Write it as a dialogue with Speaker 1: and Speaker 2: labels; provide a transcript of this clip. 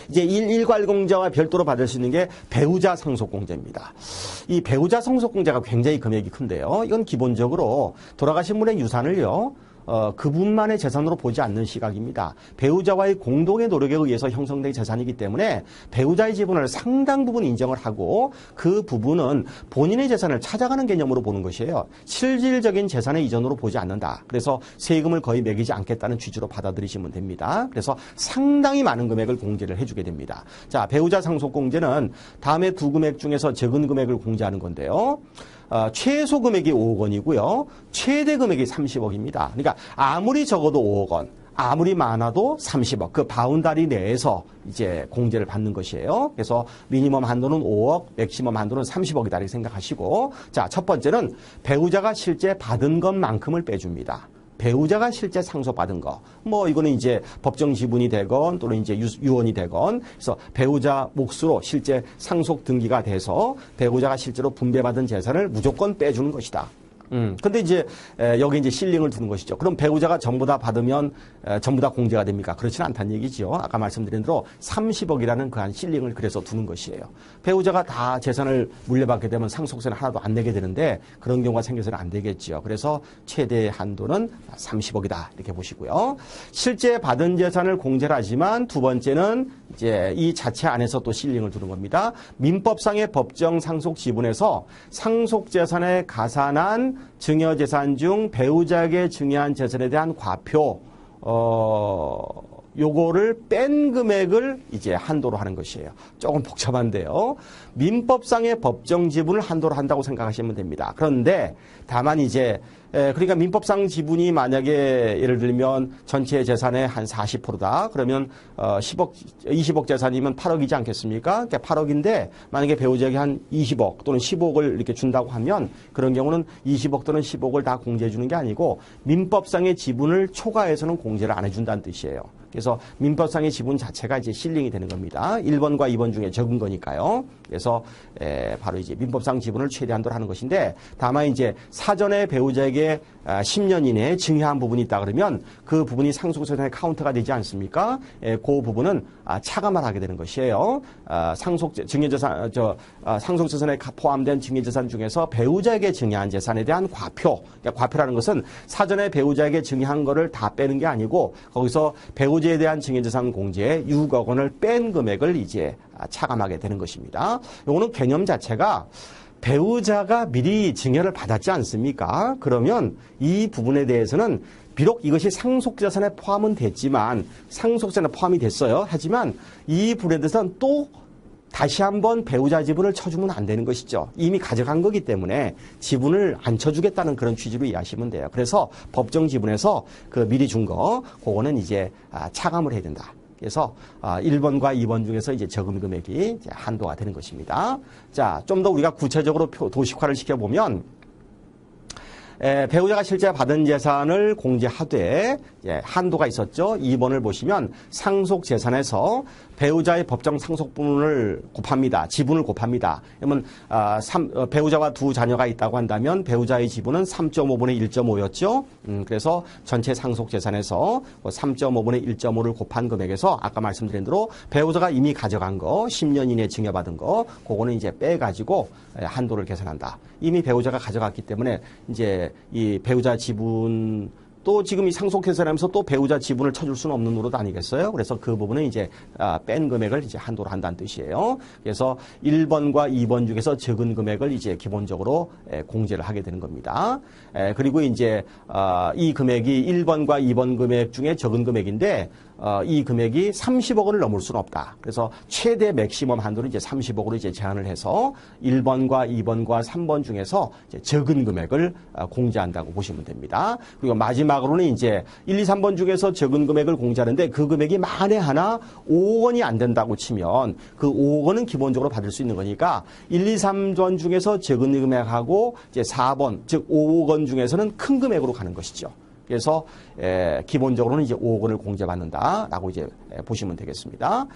Speaker 1: 이제 일괄공제와 별도로 받을 수 있는 게 배우자 상속공제입니다. 이 배우자 상속공제가 굉장히 금액이 큰데요. 이건 기본적으로 돌아가신 분의 유산을요. 그분만의 재산으로 보지 않는 시각입니다. 배우자와의 공동의 노력에 의해서 형성된 재산이기 때문에 배우자의 지분을 상당 부분 인정을 하고 그 부분은 본인의 재산을 찾아가는 개념으로 보는 것이에요. 실질적인 재산의 이전으로 보지 않는다. 그래서 세금을 거의 매기지 않겠다는 취지로 받아들이시면 됩니다. 그래서 상당히 많은 금액을 공제를 해주게 됩니다. 자, 배우자 상속공제는 다음에 두 금액 중에서 적은 금액을 공제하는 건데요. 최소 금액이 5억 원이고요. 최대 금액이 30억입니다. 그러니까 아무리 적어도 5억 원, 아무리 많아도 30억. 그 바운다리 내에서 이제 공제를 받는 것이에요. 그래서 미니멈 한도는 5억, 맥시멈 한도는 30억이다 이렇게 생각하시고, 자, 첫 번째는 배우자가 실제 받은 것만큼을 빼줍니다. 배우자가 실제 상속받은 거. 뭐 이거는 이제 법정 지분이 되건 또는 이제 유언이 되건 그래서 배우자 몫으로 실제 상속 등기가 돼서 배우자가 실제로 분배받은 재산을 무조건 빼주는 것이다. 근데 이제 여기 이제 실링을 두는 것이죠. 그럼 배우자가 전부 다 받으면 전부 다 공제가 됩니까? 그렇지는 않다는 얘기죠. 아까 말씀드린 대로 30억이라는 그 한 실링을 그래서 두는 것이에요. 배우자가 다 재산을 물려받게 되면 상속세는 하나도 안 내게 되는데 그런 경우가 생겨서는 안 되겠죠. 그래서 최대 한도는 30억이다 이렇게 보시고요. 실제 받은 재산을 공제를 하지만 두 번째는 이제 이 자체 안에서 또 실링을 두는 겁니다. 민법상의 법정 상속 지분에서 상속 재산에 가산한 증여재산 중 배우자에게 증여한 재산에 대한 과표, 요거를 뺀 금액을 이제 한도로 하는 것이에요. 조금 복잡한데요. 민법상의 법정 지분을 한도로 한다고 생각하시면 됩니다. 그런데 다만 이제 그러니까 민법상 지분이 만약에 예를 들면 전체 재산의 한 40%다. 그러면 20억 재산이면 8억이지 않겠습니까? 그러니까 8억인데 만약에 배우자에게 한 20억 또는 15억을 이렇게 준다고 하면 그런 경우는 20억 또는 15억을 다 공제해 주는 게 아니고 민법상의 지분을 초과해서는 공제를 안 해준다는 뜻이에요. 그래서 민법상의 지분 자체가 이제 실링이 되는 겁니다. 1번과 2번 중에 적은 거니까요. 그래서 바로 이제 민법상 지분을 최대한도로 하는 것인데 다만 이제 사전에 배우자에게 10년 이내에 증여한 부분이 있다 그러면 그 부분이 상속재산의 카운트가 되지 않습니까? 그 부분은 차감을 하게 되는 것이에요. 상속재산에 포함된 증여재산 중에서 배우자에게 증여한 재산에 대한 과표. 그러니까 과표라는 것은 사전에 배우자에게 증여한 거를 다 빼는 게 아니고 거기서 배우자에 대한 증여재산 공제에 6억 원을 뺀 금액을 이제 차감하게 되는 것입니다. 요거는 개념 자체가 배우자가 미리 증여를 받았지 않습니까? 그러면 이 부분에 대해서는 비록 이것이 상속재산에 포함은 됐지만 상속재산에 포함이 됐어요. 하지만 이 부분에 대해서는 또 다시 한번 배우자 지분을 쳐주면 안 되는 것이죠. 이미 가져간 거기 때문에 지분을 안 쳐주겠다는 그런 취지로 이해하시면 돼요. 그래서 법정 지분에서 그 미리 준 거, 그거는 이제 차감을 해야 된다. 그래서 1번과 2번 중에서 이제 적은 금액이 이제 한도가 되는 것입니다. 자, 좀 더 우리가 구체적으로 도식화를 시켜보면 배우자가 실제 받은 재산을 공제하되 한도가 있었죠. 2번을 보시면 상속재산에서 배우자의 법정 상속분을 곱합니다. 지분을 곱합니다. 그러면 배우자와 두 자녀가 있다고 한다면 배우자의 지분은 3.5분의 1.5였죠. 그래서 전체 상속재산에서 3.5분의 1.5를 곱한 금액에서 아까 말씀드린 대로 배우자가 이미 가져간 거 10년 이내에 증여받은 거 그거는 이제 빼가지고 한도를 계산한다. 이미 배우자가 가져갔기 때문에 이제 이 배우자 지분 또 지금 이 상속회사라면서 또 배우자 지분을 쳐줄 수는 없는 노릇 아니겠어요? 그래서 그 부분은 이제 뺀 금액을 이제 한도로 한다는 뜻이에요. 그래서 1번과 2번 중에서 적은 금액을 이제 기본적으로 공제를 하게 되는 겁니다. 그리고 이제 이 금액이 1번과 2번 금액 중에 적은 금액인데 이 금액이 30억 원을 넘을 수는 없다. 그래서 최대 맥시멈 한도는 이제 30억으로 이제 제한을 해서 1번과 2번과 3번 중에서 이제 적은 금액을 공제한다고 보시면 됩니다. 그리고 마지막으로는 이제 1, 2, 3번 중에서 적은 금액을 공제하는데 그 금액이 만에 하나 5억 원이 안 된다고 치면 그 5억 원은 기본적으로 받을 수 있는 거니까 1, 2, 3번 중에서 적은 금액하고 이제 4번 즉 5억 원 중에서는 큰 금액으로 가는 것이죠. 그래서 기본적으로는 이제 5억 원을 공제받는다라고 이제 보시면 되겠습니다.